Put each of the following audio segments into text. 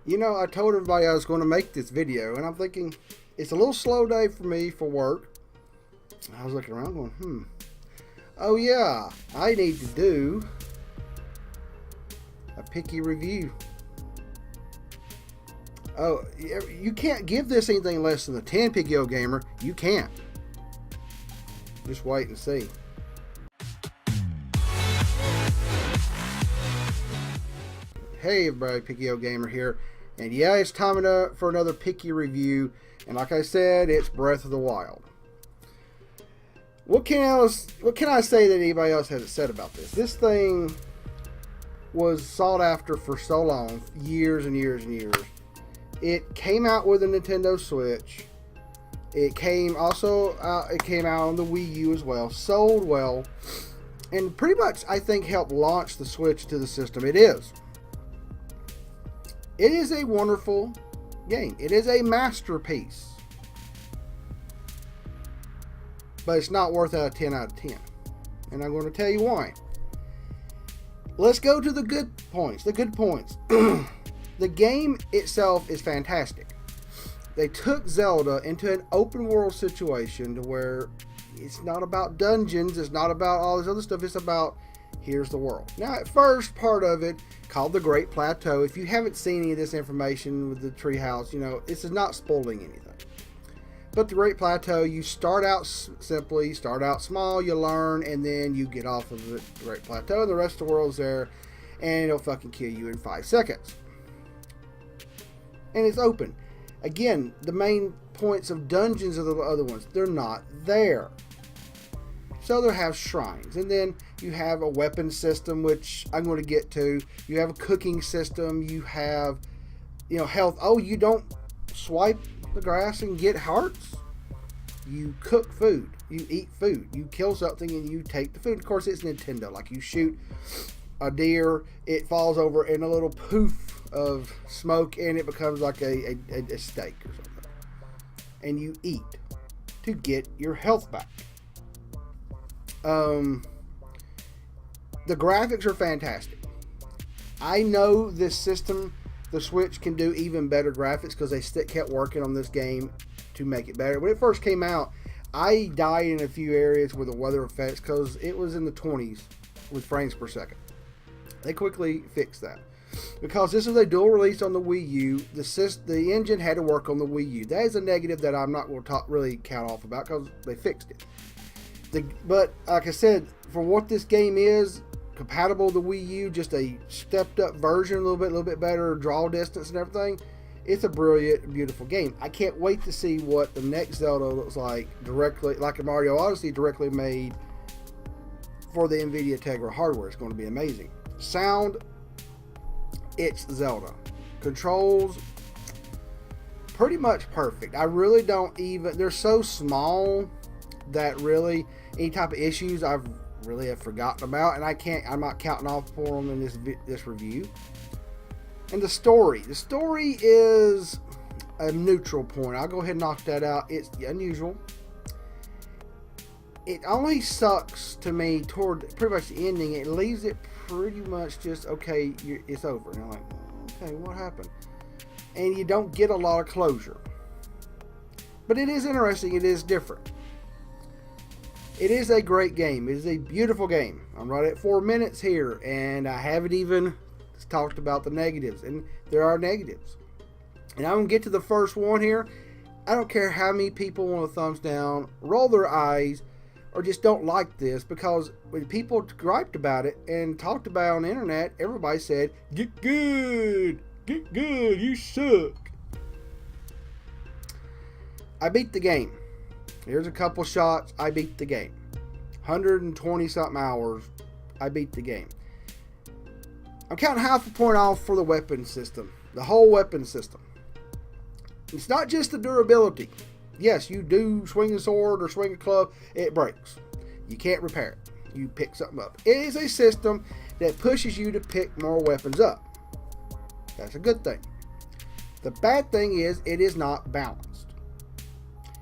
You know, I told everybody I was going to make this video, and I'm thinking it's a little slow day for me for work. I was looking around going, oh yeah, I need to do a picky review. Oh, you can't give this anything less than a 10, Picky Old Gamer. You can't. Just wait and see. Hey everybody, Picky Old Gamer here. And yeah, it's time for another picky review. And like I said, it's Breath of the Wild. What can I say that anybody else hasn't said about this? This thing was sought after for so long, years and years and years. It came out with a Nintendo Switch. It came out on the Wii U as well. Sold well, and pretty much I think helped launch the Switch to the system. It is a wonderful game. It is a masterpiece, but it's not worth a 10 out of 10, and I'm going to tell you why. Let's go to the good points. The game itself is fantastic. They took Zelda into an open world situation to where it's not about dungeons, it's not about all this other stuff, it's about here's the world. Now, at first part of it, called the Great Plateau, if you haven't seen any of this information with the treehouse, you know, this is not spoiling anything. But the Great Plateau, you start out simply, start out small, you learn, and then you get off of the Great Plateau, and the rest of the world's there, and it'll fucking kill you in 5 seconds. And it's open. Again, the main points of dungeons are the other ones. They're not there. So they have shrines. And then you have a weapon system, which I'm going to get to. You have a cooking system. You have, health. Oh, you don't swipe the grass and get hearts. You cook food. You eat food. You kill something and you take the food. Of course, it's Nintendo. Like you shoot a deer, it falls over in a little poof of smoke and it becomes like a steak or something, and you eat to get your health back. The graphics are fantastic. I know this system, the Switch, can do even better graphics because they kept working on this game to make it better. When it first came out, I died in a few areas with the weather effects because it was in the 20s with frames per second. They quickly fixed that. Because this is a dual release on the Wii U, the engine had to work on the Wii U. That is a negative that I'm not going to really count off about because they fixed it. But like I said, for what this game is, compatible with the Wii U, just a stepped up version, a little bit better draw distance and everything. It's a brilliant, beautiful game. I can't wait to see what the next Zelda looks like, directly like a Mario Odyssey, directly made for the NVIDIA Tegra hardware. It's going to be amazing. Sound, it's Zelda. Controls, pretty much perfect. I really don't even, they're so small that really any type of issues I've really have forgotten about, and I'm not counting off for them in this review. And the story is a neutral point. I'll go ahead and knock that out. It's unusual. It only sucks to me toward pretty much the ending. It leaves it pretty much just, okay, it's over. And I'm like, okay, what happened? And you don't get a lot of closure. But it is interesting. It is different. It is a great game. It is a beautiful game. I'm right at 4 minutes here, and I haven't even talked about the negatives. And there are negatives. And I'm going to get to the first one here. I don't care how many people want a thumbs down, roll their eyes, or just don't like this, because when people griped about it and talked about it on the internet, everybody said, get good, you suck. I beat the game. Here's a couple shots. I beat the game. 120 something hours. I beat the game. I'm counting half a point off for the weapon system. The whole weapon system. It's not just the durability. Yes, you do swing a sword or swing a club, it breaks. You can't repair it. You pick something up. It is a system that pushes you to pick more weapons up. That's a good thing. The bad thing is it is not balanced.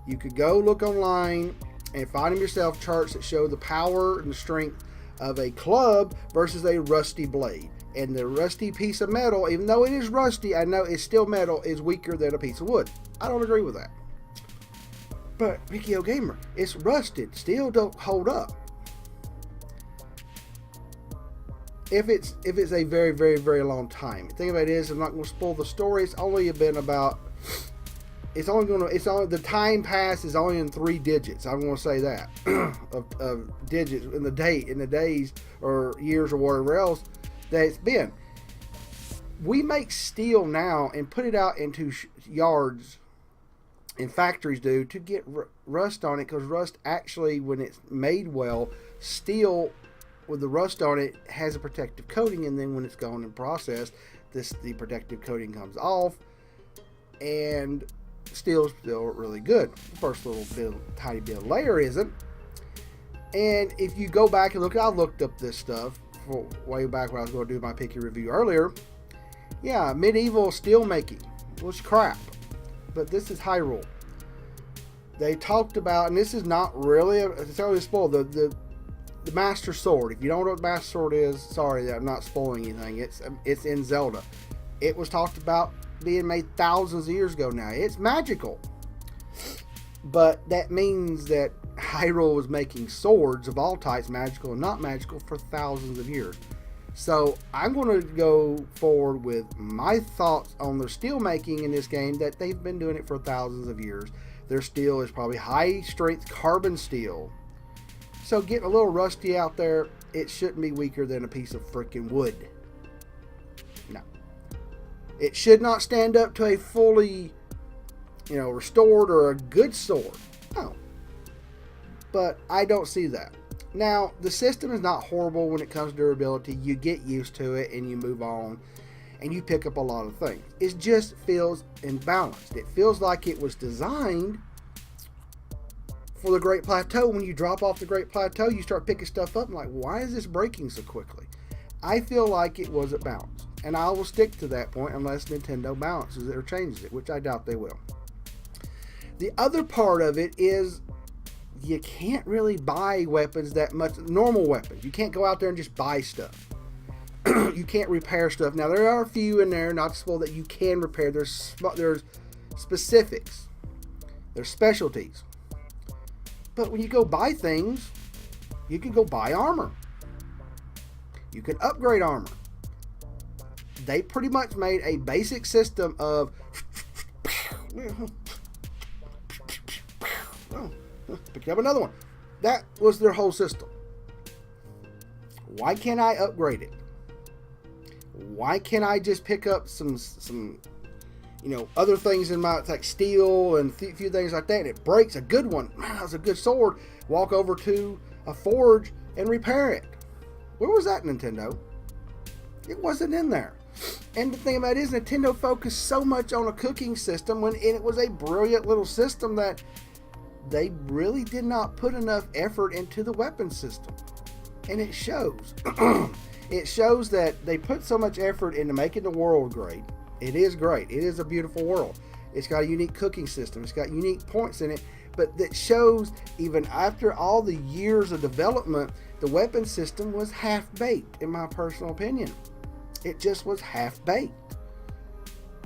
You could go look online and find them yourself charts that show the power and the strength of a club versus a rusty blade. And the rusty piece of metal, even though it is rusty, I know it's still metal, is weaker than a piece of wood. I don't agree with that. But Ricky O Gamer, it's rusted, still don't hold up. If it's a very, very, very long time. The thing about it is, I'm not going to spoil the story. It's only been about. The time pass is only in 3 digits. I'm going to say that of digits in the days or years or whatever else that it's been. We make steel now and put it out into yards, and factories do, to get rust on it, because rust actually, when it's made well, steel with the rust on it has a protective coating, and then when it's gone and processed, the protective coating comes off, and steel's still really good. The first tiny bit of layer isn't. And if you go back and look, I looked up this stuff way back when I was going to do my picky review earlier. Yeah, medieval steel making was crap, but this is Hyrule. They talked about, and this is not really it's only spoiled, the Master Sword. If you don't know what the Master Sword is, sorry that I'm not spoiling anything. It's in Zelda. It was talked about being made thousands of years ago now. It's magical. But that means that Hyrule was making swords of all types, magical and not magical, for thousands of years. So I'm going to go forward with my thoughts on the steel making in this game, that they've been doing it for thousands of years. Their steel is probably high strength carbon steel. So getting a little rusty out there, it shouldn't be weaker than a piece of freaking wood. No. It should not stand up to a fully, restored or a good sword. No. But I don't see that. Now, the system is not horrible when it comes to durability. You get used to it and you move on and you pick up a lot of things. It just feels imbalanced. It feels like it was designed for the Great Plateau. When you drop off the Great Plateau, you start picking stuff up and like, why is this breaking so quickly? I feel like it wasn't balanced. And I will stick to that point unless Nintendo balances it or changes it, which I doubt they will. The other part of it is you can't really buy weapons that much. Normal weapons. You can't go out there and just buy stuff. You can't repair stuff. Now, there are a few in there, not to spoil, that you can repair. There's specifics. There's specialties. But when you go buy things, you can go buy armor. You can upgrade armor. They pretty much made a basic system of pick up another one. That was their whole system. Why can't I upgrade it? Why can't I just pick up some other things in my, like steel and a few things like that, and it breaks a good one. Man, that's a good sword. Walk over to a forge and repair it. Where was that, Nintendo? It wasn't in there. And the thing about it is, Nintendo focused so much on a cooking system and it was a brilliant little system that they really did not put enough effort into the weapon system. And it shows. It shows that they put so much effort into making the world great. It is great. It is a beautiful world. It's got a unique cooking system. It's got unique points in it. But that shows, even after all the years of development, the weapon system was half-baked, in my personal opinion. It just was half-baked.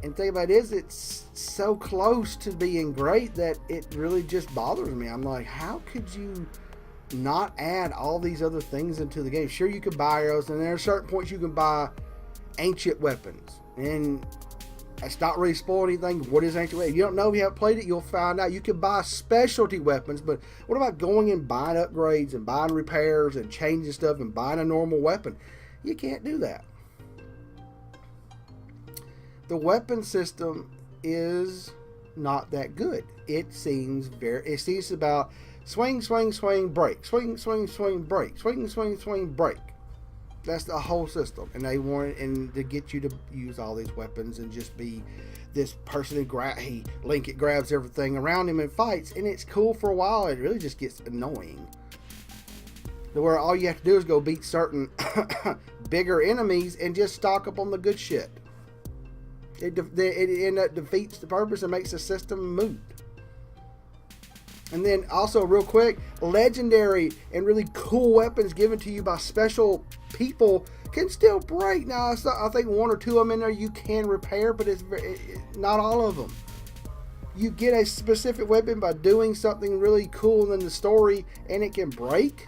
And the thing about it is, it's so close to being great that it really just bothers me. I'm like, how could you not add all these other things into the game? Sure, you could buy arrows, and there are certain points you can buy ancient weapons. And it's not really spoiling anything. What is ancient weapon? If you don't know, if you haven't played it, you'll find out. You can buy specialty weapons, but what about going and buying upgrades and buying repairs and changing stuff and buying a normal weapon? You can't do that. The weapon system is not that good. It seems about swing, swing, swing, break, swing, swing, swing, break, swing, swing, swing, break. That's the whole system, and they wanted to get you to use all these weapons and just be this person who Link grabs everything around him and fights, and it's cool for a while. It really just gets annoying. Where all you have to do is go beat certain bigger enemies and just stock up on the good shit. It defeats the purpose and makes the system moot. And then also, real quick, legendary and really cool weapons given to you by special people can still break. Now, I think one or two of them in there you can repair, but it's not all of them. You get a specific weapon by doing something really cool in the story, and it can break?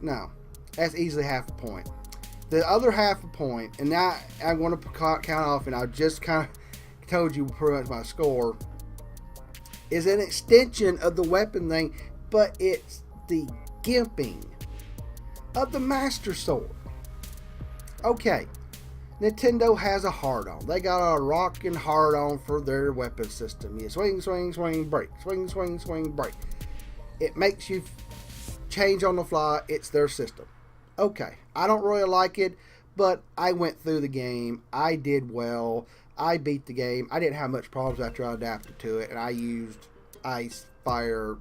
No. That's easily half a point. The other half a point, and now I'm going to count off, and I just kind of told you pretty much my score, is an extension of the weapon thing, but it's the gimping of the Master Sword. Okay, Nintendo has a hard-on. They got a rockin' hard-on for their weapon system. You swing, swing, swing, break. Swing, swing, swing, break. It makes you change on the fly. It's their system. Okay, I don't really like it, but I went through the game. I did well. I beat the game. I didn't have much problems after I adapted to it, and I used ice, fire,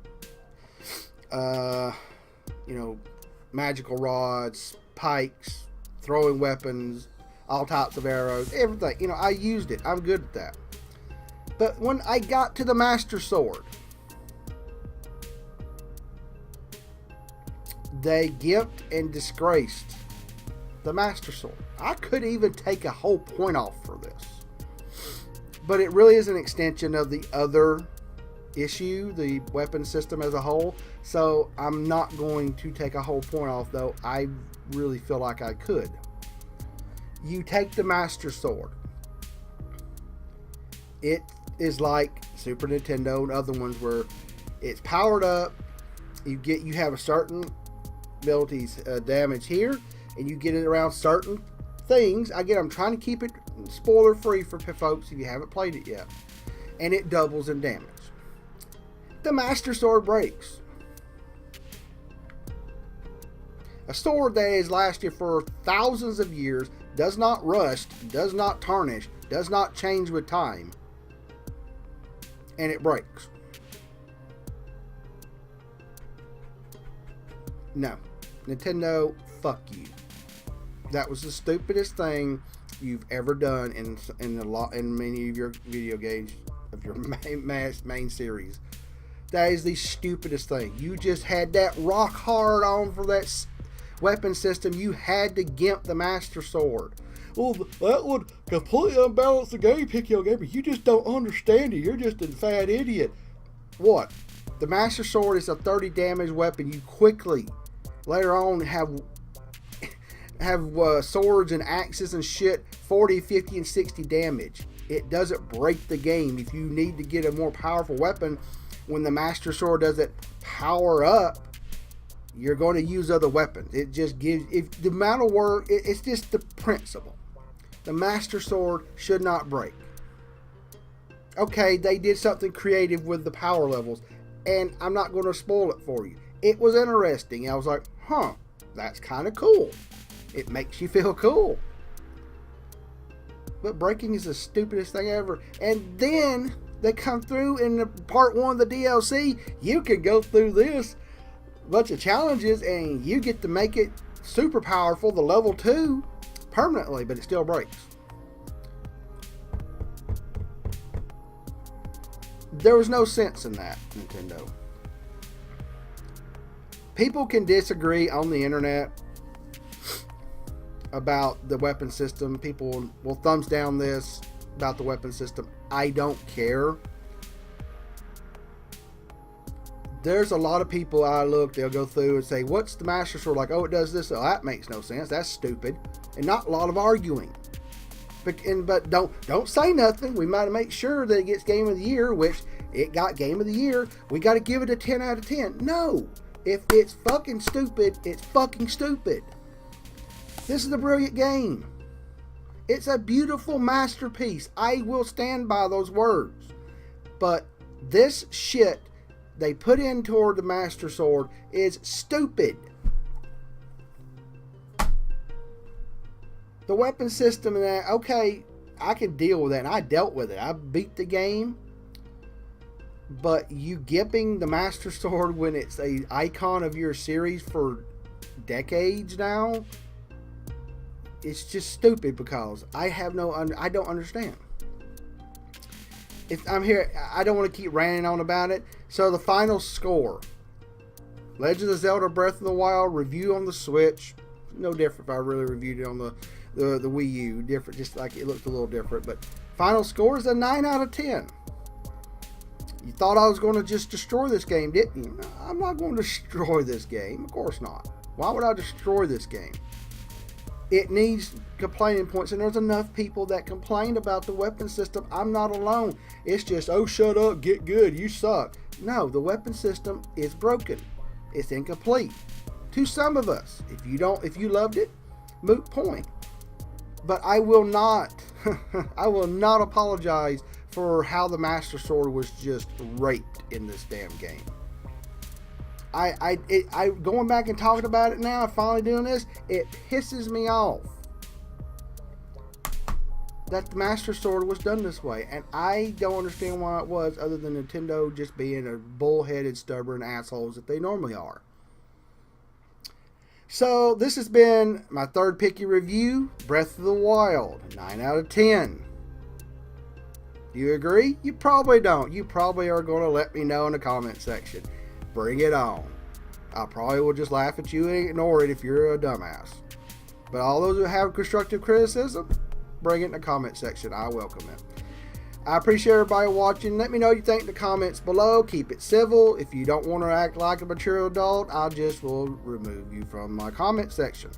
magical rods, pikes, throwing weapons, all types of arrows, everything. I used it. I'm good at that. But when I got to the Master Sword, they gimped and disgraced the Master Sword. I could even take a whole point off for this. But it really is an extension of the other issue, the weapon system as a whole. So I'm not going to take a whole point off, though I really feel like I could. You take the Master Sword. It is like Super Nintendo and other ones where it's powered up. You have a certain abilities damage here, and you get it around certain things. Again, I'm trying to keep it spoiler free for folks if you haven't played it yet. And it doubles in damage. The Master Sword breaks. A sword that has lasted for thousands of years, does not rust, does not tarnish, does not change with time, and it breaks. No. Nintendo, fuck you. That was the stupidest thing you've ever done in many of your video games of your main series. That is the stupidest thing. You just had that rock hard on for that weapon system. You had to gimp the Master Sword. Well, that would completely unbalance the game, Piccio Gamer. You just don't understand it. You're just a fat idiot. What? The Master Sword is a 30 damage weapon. You quickly later on have swords and axes and shit 40, 50, and 60 damage. It doesn't break the game. If you need to get a more powerful weapon, when the Master Sword doesn't power up, you're going to use other weapons. It just gives, if the amount of work, it's just the principle. The Master Sword should not break. Okay, they did something creative with the power levels, and I'm not going to spoil it for you. It was interesting. I was like, huh, that's kind of cool. It makes you feel cool. But breaking is the stupidest thing ever. And then they come through in the part 1 of the DLC. You can go through this bunch of challenges and you get to make it super powerful, the level 2, permanently, but it still breaks. There was no sense in that, Nintendo. People can disagree on the internet about the weapon system. People will thumbs down this about the weapon system. I don't care. There's a lot of people they'll go through and say, what's the Master Sword like? Oh, it does this. Oh, that makes no sense. That's stupid. And not a lot of arguing. But don't say nothing. We might make sure that it gets Game of the Year, which it got Game of the Year. We got to give it a 10 out of 10. No. If it's fucking stupid, it's fucking stupid. This is a brilliant game. It's a beautiful masterpiece. I will stand by those words. But this shit they put in toward the Master Sword is stupid. The weapon system and that, okay, I can deal with that, and I dealt with it. I beat the game. But you gimping the Master Sword when it's an icon of your series for decades now, it's just stupid because I don't understand. If I'm here, I don't want to keep ranting on about it. So the final score: Legend of Zelda: Breath of the Wild review on the Switch. no different if I really reviewed it on the Wii U. Different, just like it looked a little different. But final score is a 9 out of 10. You thought I was going to just destroy this game, didn't you? No, I'm not going to destroy this game. Of course not. Why would I destroy this game? It needs complaining points, and there's enough people that complain about the weapon system. I'm not alone. It's just, oh, shut up, get good, you suck. No, the weapon system is broken. It's incomplete. To some of us. If you loved it, moot point. But I will not, I will not apologize for how the Master Sword was just raped in this damn game. I going back and talking about it now, finally doing this, it pisses me off that the Master Sword was done this way, and I don't understand why it was, other than Nintendo just being a bullheaded, stubborn assholes that they normally are. So this has been my third picky review, Breath of the Wild, 9 out of 10. Do you agree? You probably don't. You probably are going to let me know in the comment section. Bring it on. I probably will just laugh at you and ignore it if you're a dumbass. But all those who have constructive criticism, bring it in the comment section. I welcome it. I appreciate everybody watching. Let me know what you think in the comments below. Keep it civil. If you don't want to act like a mature adult, I just will remove you from my comment section.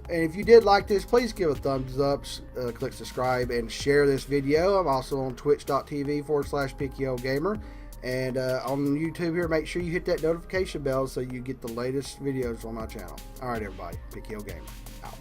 And if you did like this, please give a thumbs up, click subscribe, and share this video. I'm also on twitch.tv/PickyOldGamer. And on YouTube here, make sure you hit that notification bell so you get the latest videos on my channel. Alright everybody, Picky Old Gamer, out.